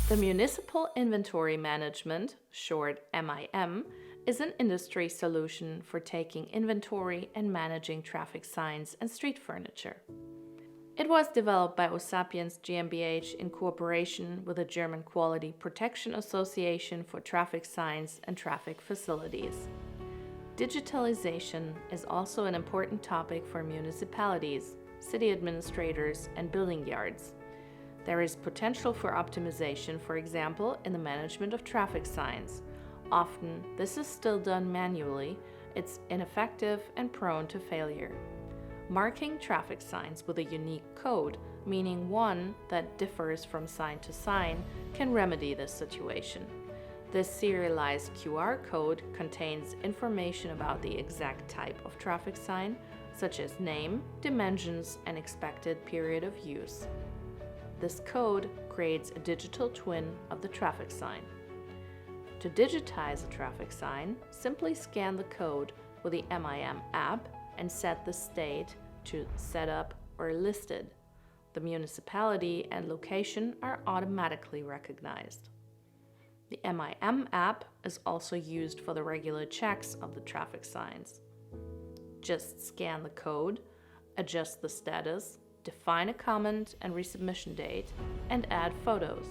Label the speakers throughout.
Speaker 1: The Municipal Inventory Management, short MIM, is an industry solution for taking inventory and managing traffic signs and street furniture. It was developed by Osapiens GmbH in cooperation with the German Quality Protection Association for Traffic Signs and Traffic Facilities. Digitalization is also an important topic for municipalities, city administrators, and building yards. There is potential for optimization, for example, in the management of traffic signs. Often, this is still done manually, it's ineffective and prone to failure. Marking traffic signs with a unique code, meaning one that differs from sign to sign, can remedy this situation. This serialized QR code contains information about the exact type of traffic sign, such as name, dimensions, and expected period of use. This code creates a digital twin of the traffic sign. To digitize a traffic sign, simply scan the code with the MIM app and set the state to set up or listed. The municipality and location are automatically recognized. The MIM app is also used for the regular checks of the traffic signs. Just scan the code, adjust the status, define a comment and resubmission date, and add photos.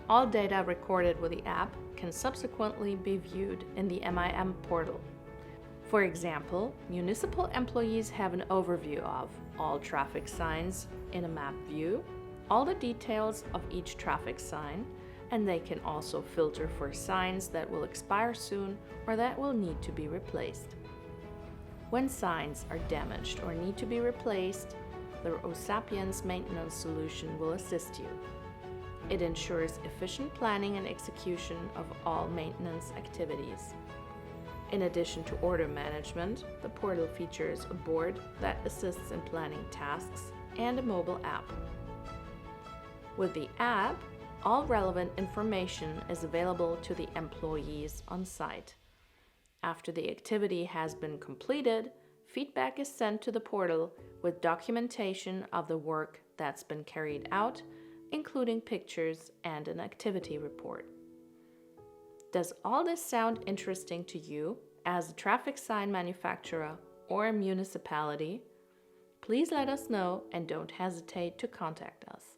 Speaker 1: All data recorded with the app can subsequently be viewed in the MIM portal. For example, municipal employees have an overview of all traffic signs in a map view, all the details of each traffic sign, and they can also filter for signs that will expire soon or that will need to be replaced. When signs are damaged or need to be replaced, the osapiens maintenance solution will assist you. It ensures efficient planning and execution of all maintenance activities. In addition to order management, the portal features a board that assists in planning tasks and a mobile app. With the app, all relevant information is available to the employees on site. After the activity has been completed, feedback is sent to the portal with documentation of the work that's been carried out, including pictures and an activity report. Does all this sound interesting to you as a traffic sign manufacturer or a municipality? Please let us know and don't hesitate to contact us.